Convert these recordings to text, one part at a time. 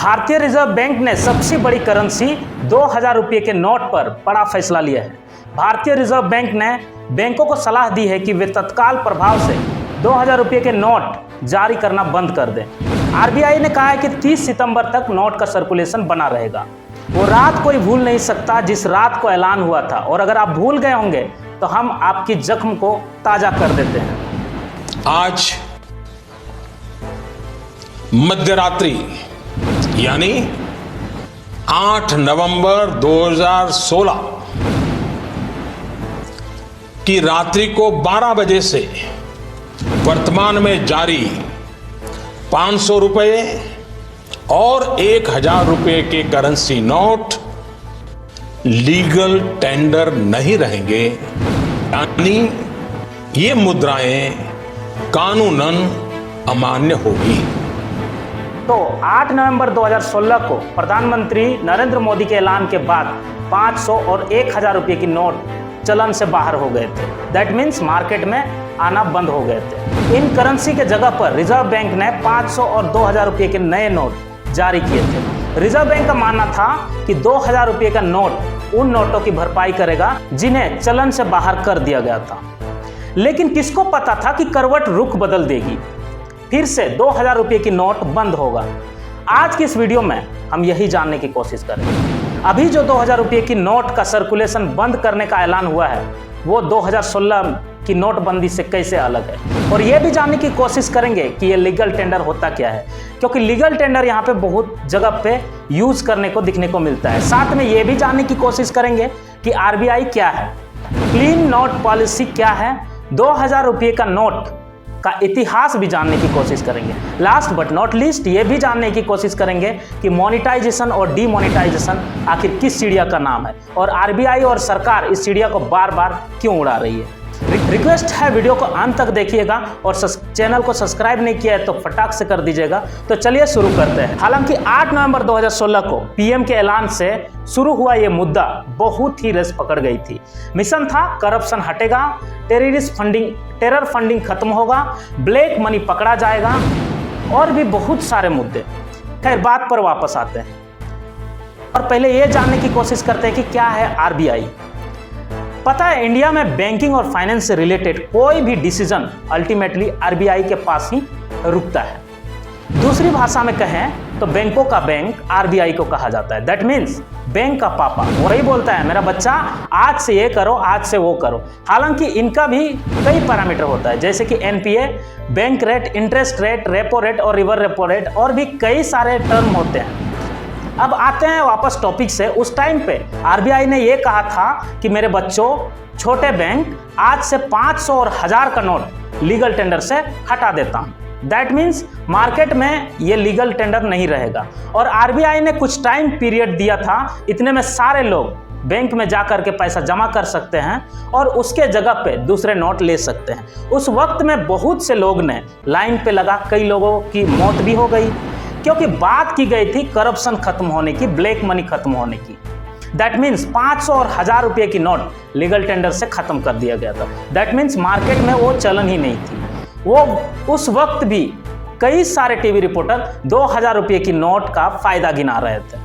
भारतीय reserve bank ने सबसे बड़ी करेंसी 2000 रुपये के नोट पर बड़ा फैसला लिया है। भारतीय रिजर्व बैंक ने बैंकों को सलाह दी है कि वे तत्काल प्रभाव से 2000 रुपये के नोट जारी करना बंद कर दें। आरबीआई ने कहा है कि 30 सितंबर तक नोट का सर्कुलेशन बना रहेगा। वो रात कोई भूल नहीं सकता जिस रात को ऐलान हुआ था, और अगर आप भूल गए होंगे तो हम आपकी जख्म को ताजा कर देते हैं। आज मध्यरात्रि यानी 8 नवंबर 2016 की रात्रि को 12 बजे से वर्तमान में जारी 500 रुपये और 1000 रुपये के करेंसी नोट लीगल टेंडर नहीं रहेंगे, यानी ये मुद्राएं कानूनन अमान्य होगी। तो 8 नवंबर 2016 को प्रधानमंत्री नरेंद्र मोदी के ऐलान के बाद 500 और 1000 रुपये की नोट चलन से बाहर हो गए थे। दैट मीन्स मार्केट में आना बंद हो गए थे। इन करेंसी के जगह पर रिजर्व बैंक ने 500 और 2000 रुपये के नए नोट जारी किए थे। रिजर्व बैंक का मानना था कि 2000 रुपये का नोट उन नोटों की भरपाई करेगा जिन्हें चलन से बाहर कर दिया गया था। लेकिन किसको पता था कि करवट रुख बदल देगी, फिर से 2000 रुपये की नोट बंद होगा। आज की इस वीडियो में हम यही जानने की कोशिश करेंगे। अभी जो 2000 रुपये की नोट का सर्कुलेशन बंद करने का ऐलान हुआ है वो 2016 की नोटबंदी से कैसे अलग है, और ये भी जानने की कोशिश करेंगे कि ये लीगल टेंडर होता क्या है, क्योंकि लीगल टेंडर यहाँ पे बहुत जगह पे यूज करने को दिखने को मिलता है। साथ में ये भी जानने की कोशिश करेंगे कि आरबीआई क्या है, क्लीन नोट पॉलिसी क्या है, 2000 रुपये का नोट का इतिहास भी जानने की कोशिश करेंगे। लास्ट बट नॉट लीस्ट ये भी जानने की कोशिश करेंगे कि मोनेटाइजेशन और डीमोनेटाइजेशन आखिर किस चिड़िया का नाम है, और आरबीआई और सरकार इस चिड़िया को बार बार क्यों उड़ा रही है। रिक्वेस्ट है वीडियो को अंत तक देखिएगा, और चैनल को सब्सक्राइब नहीं किया है तो फटाक से कर दीजिएगा। तो चलिए शुरू करते हैं। हालांकि 8 नवंबर 2016 को पीएम के ऐलान से शुरू हुआ ये मुद्दा बहुत ही रस पकड़ गई थी। मिशन था करप्शन हटेगा, टेरर फंडिंग खत्म होगा, ब्लैक मनी पकड़ा जाएगा, और भी बहुत सारे मुद्दे। खैर बात पर वापस आते हैं, और पहले ये जानने की कोशिश करते हैं कि क्या है आरबीआई। पता है, इंडिया में बैंकिंग और फाइनेंस से रिलेटेड कोई भी डिसीजन अल्टीमेटली आरबीआई के पास ही रुकता है। दूसरी भाषा में कहें तो बैंकों का बैंक आरबीआई को कहा जाता है। दैट मीन्स बैंक का पापा वही बोलता है मेरा बच्चा आज से ये करो, आज से वो करो। हालांकि इनका भी कई पैरामीटर होता है, जैसे कि NPA, bank rate, interest rate, repo rate और रिवर रेपो रेट, और भी कई सारे टर्म होते हैं। अब आते हैं वापस टॉपिक से। उस टाइम पे आरबीआई ने ये कहा था कि मेरे बच्चों, छोटे बैंक आज से 500 और 1000 का नोट लीगल टेंडर से हटा देता हूं। दैट मीन्स मार्केट में ये लीगल टेंडर नहीं रहेगा, और आरबीआई ने कुछ टाइम पीरियड दिया था, इतने में सारे लोग बैंक में जाकर के पैसा जमा कर सकते हैं और उसके जगह पे दूसरे नोट ले सकते हैं। उस वक्त में बहुत से लोग ने लाइन पे लगा, कई लोगों की मौत भी हो गई, क्योंकि बात की गई थी करप्शन खत्म होने की, ब्लैक मनी खत्म होने की। दैट मीन्स 500 और 1000 रुपये की नोट लीगल टेंडर से खत्म कर दिया गया था। दैट मीन्स मार्केट में वो चलन ही नहीं थी। वो उस वक्त भी कई सारे टीवी रिपोर्टर 2000 रुपये की नोट का फायदा गिना रहे थे।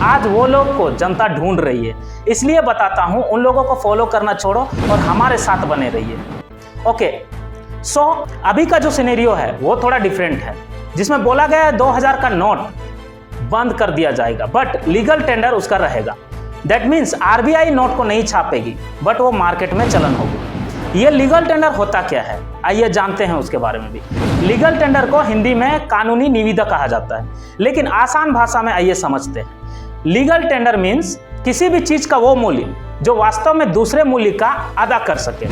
आज वो लोग को जनता ढूंढ रही है, इसलिए बताता हूं, उन लोगों को फॉलो करना छोड़ो और हमारे साथ बने रहिए। ओके, सो अभी का जो सिनेरियो है वो थोड़ा डिफरेंट है, जिसमें बोला गया है 2000 का नोट बंद कर दिया जाएगा, बट लीगल टेंडर उसका रहेगा। दैट मीन्स आरबीआई नोट को नहीं छापेगी, बट वो मार्केट में चलन होगी। ये लीगल टेंडर होता क्या है, आइए जानते हैं उसके बारे में भी। लीगल टेंडर को हिंदी में कानूनी निविदा कहा जाता है, लेकिन आसान भाषा में आइए समझते हैं। लीगल टेंडर मीन्स किसी भी चीज का वो मूल्य जो वास्तव में दूसरे मूल्य का अदा कर सके,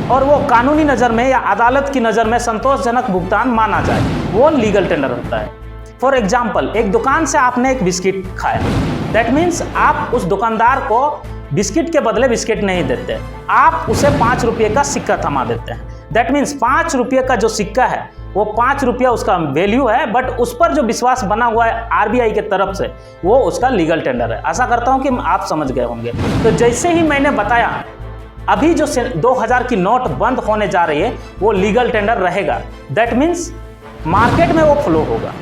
और वो कानूनी नज़र में या अदालत की नज़र में संतोषजनक भुगतान माना जाए, वो लीगल टेंडर होता है। फॉर एग्जाम्पल, एक दुकान से आपने एक बिस्किट खाया। दैट मीन्स आप उस दुकानदार को बिस्किट के बदले बिस्किट नहीं देते, आप उसे 5 रुपये का सिक्का थमा देते हैं। दैट मीन्स 5 रुपये का जो सिक्का है वो 5 रुपया उसका वैल्यू है, बट उस पर जो विश्वास बना हुआ है आरबीआई के तरफ से वो उसका लीगल टेंडर है। आशा करता हूं कि आप समझ गए होंगे। तो जैसे ही मैंने बताया, अभी जो 2000 की नोट बंद होने जा रही है वो लीगल टेंडर रहेगा। दैट मीन्स मार्केट में वो फ्लो होगा।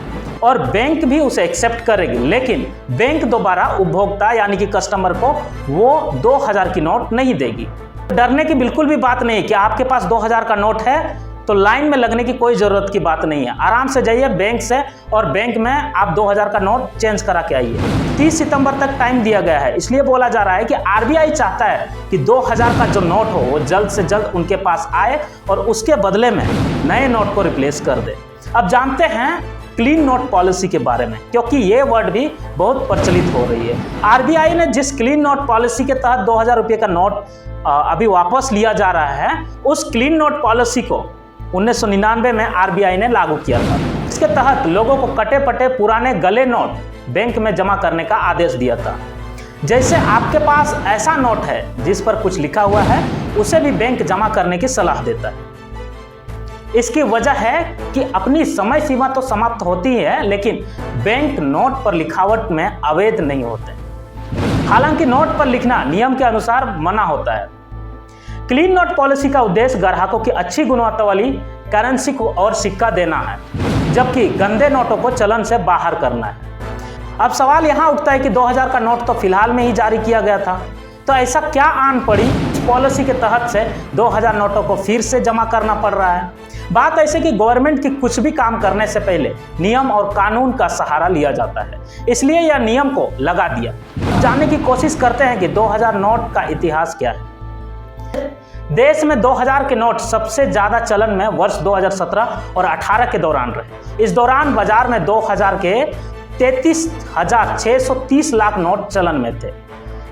और बैंक भी उसे एक्सेप्ट करेगी, लेकिन बैंक दोबारा उपभोक्ता यानी कि कस्टमर को वो 2000 की नोट नहीं देगी। डरने की बिल्कुल भी बात नहीं है कि आपके पास 2000 का नोट है तो लाइन में लगने की कोई ज़रूरत की बात नहीं है। आराम से जाइए बैंक से और बैंक में आप 2000 का नोट चेंज करा के आइए। 30 सितंबर तक टाइम दिया गया है, इसलिए बोला जा रहा है कि आरबीआई चाहता है कि 2000 का जो नोट हो वो जल्द से जल्द उनके पास आए और उसके बदले में नए नोट को रिप्लेस कर दे। अब जानते हैं क्लीन नोट पॉलिसी के बारे में, क्योंकि ये वर्ड भी बहुत प्रचलित हो रही है। आरबीआई ने जिस क्लीन नोट पॉलिसी के तहत 2000 रुपये का नोट अभी वापस लिया जा रहा है, उस क्लीन नोट पॉलिसी को 1999 में आरबीआई ने लागू किया था। इसके तहत लोगों को कटे पटे पुराने गले नोट बैंक में जमा करने का आदेश दिया था। जैसे आपके पास ऐसा नोट है जिस पर कुछ लिखा हुआ है, उसे भी बैंक जमा करने की सलाह देता है। इसकी वजह है कि अपनी समय सीमा तो समाप्त होती है, लेकिन बैंक नोट पर लिखावट में अवैध नहीं होते। हालांकि नोट पर लिखना नियम के अनुसार मना होता है। क्लीन नोट पॉलिसी का उद्देश्य ग्राहकों की अच्छी गुणवत्ता वाली करेंसी को और सिक्का देना है, जबकि गंदे नोटों को चलन से बाहर करना है। अब सवाल यहाँ उठता है कि 2000 का नोट तो फिलहाल में ही जारी किया गया था, तो ऐसा क्या आन पड़ी इस पॉलिसी के तहत से 2000 नोटों को फिर से जमा करना पड़ रहा है। बात ऐसे कि गवर्नमेंट की कुछ भी काम करने से पहले नियम और कानून का सहारा लिया जाता है, इसलिए यह नियम को लगा दिया। जानने की कोशिश करते हैं कि 2000 नोट का इतिहास क्या है। देश में 2000 के नोट सबसे ज़्यादा चलन में वर्ष 2017 और 18 के दौरान रहे। इस दौरान बाजार में 2000 के 33,630 लाख नोट चलन में थे।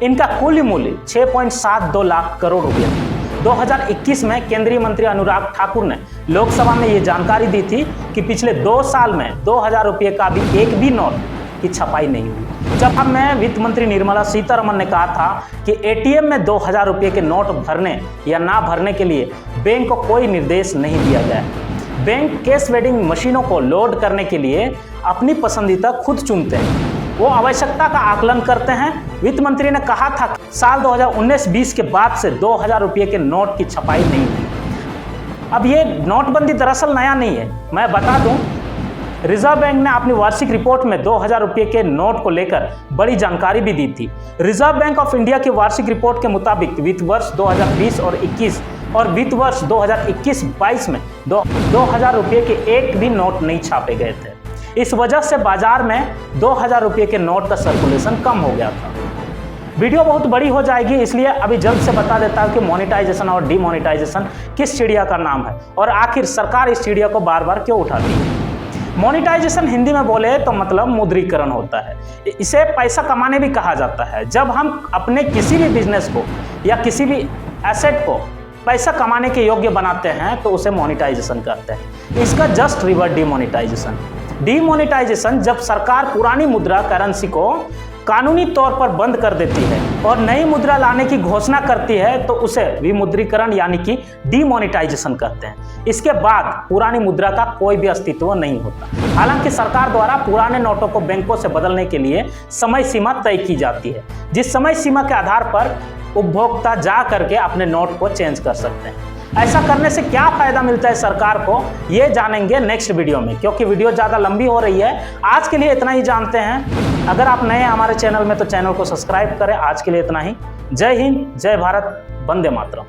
इनका कुल मूल्य 6.72 लाख करोड़ रुपये था। 2021 में केंद्रीय मंत्री अनुराग ठाकुर ने लोकसभा में ये जानकारी दी थी कि पिछले 2 साल में 2000 रुपये का भी एक भी नोट की छपाई नहीं हुई। जब मैं वित्त मंत्री निर्मला सीतारमण ने कहा था कि एटीएम में 2000 रुपये के नोट भरने या ना भरने के लिए बैंक को कोई निर्देश नहीं दिया गया है। बैंक कैश वेंडिंग मशीनों को लोड करने के लिए अपनी पसंदीदा खुद चुनते हैं, वो आवश्यकता का आकलन करते हैं। वित्त मंत्री ने कहा था कि साल 2019-20 के बाद से 2000 रुपये के नोट की छपाई नहीं हुई। अब ये नोटबंदी दरअसल नया नहीं है। मैं बता दूं, रिजर्व बैंक ने अपनी वार्षिक रिपोर्ट में 2000 रुपये के नोट को लेकर बड़ी जानकारी भी दी थी। रिजर्व बैंक ऑफ इंडिया की वार्षिक रिपोर्ट के मुताबिक वित्त वर्ष 2020 और 21 और वित्त वर्ष 2021-22 में 2000 रुपये के एक भी नोट नहीं छापे गए थे। इस वजह से बाजार में 2000 रुपये के नोट का सर्कुलेशन कम हो गया था। वीडियो बहुत बड़ी हो जाएगी, इसलिए अभी जल्द से बता देता हूँ कि मोनेटाइजेशन और डीमोनेटाइजेशन किस चिड़िया का नाम है और आखिर सरकार इस चिड़िया को बार बार क्यों उठाती है। मोनेटाइजेशन हिंदी में बोले तो मतलब मुद्रीकरण होता है। इसे पैसा कमाने भी कहा जाता है। जब हम अपने किसी भी बिजनेस को या किसी भी एसेट को पैसा कमाने के योग्य बनाते हैं तो उसे मोनेटाइजेशन कहते हैं। इसका जस्ट रिवर्स डीमोनेटाइजेशन। डीमोनेटाइजेशन जब सरकार पुरानी मुद्रा करेंसी को कानूनी तौर पर बंद कर देती है और नई मुद्रा लाने की घोषणा करती है तो उसे विमुद्रीकरण यानी कि डीमोनेटाइजेशन कहते हैं। इसके बाद पुरानी मुद्रा का कोई भी अस्तित्व नहीं होता। हालांकि सरकार द्वारा पुराने नोटों को बैंकों से बदलने के लिए समय सीमा तय की जाती है, जिस समय सीमा के आधार पर उपभोक्ता जा करके अपने नोट को चेंज कर सकते हैं। ऐसा करने से क्या फायदा मिलता है सरकार को, ये जानेंगे नेक्स्ट वीडियो में, क्योंकि वीडियो ज़्यादा लंबी हो रही है। आज के लिए इतना ही जानते हैं। अगर आप नए हैं हमारे चैनल में तो चैनल को सब्सक्राइब करें। आज के लिए इतना ही। जय हिंद, जय भारत, वंदे मातरम।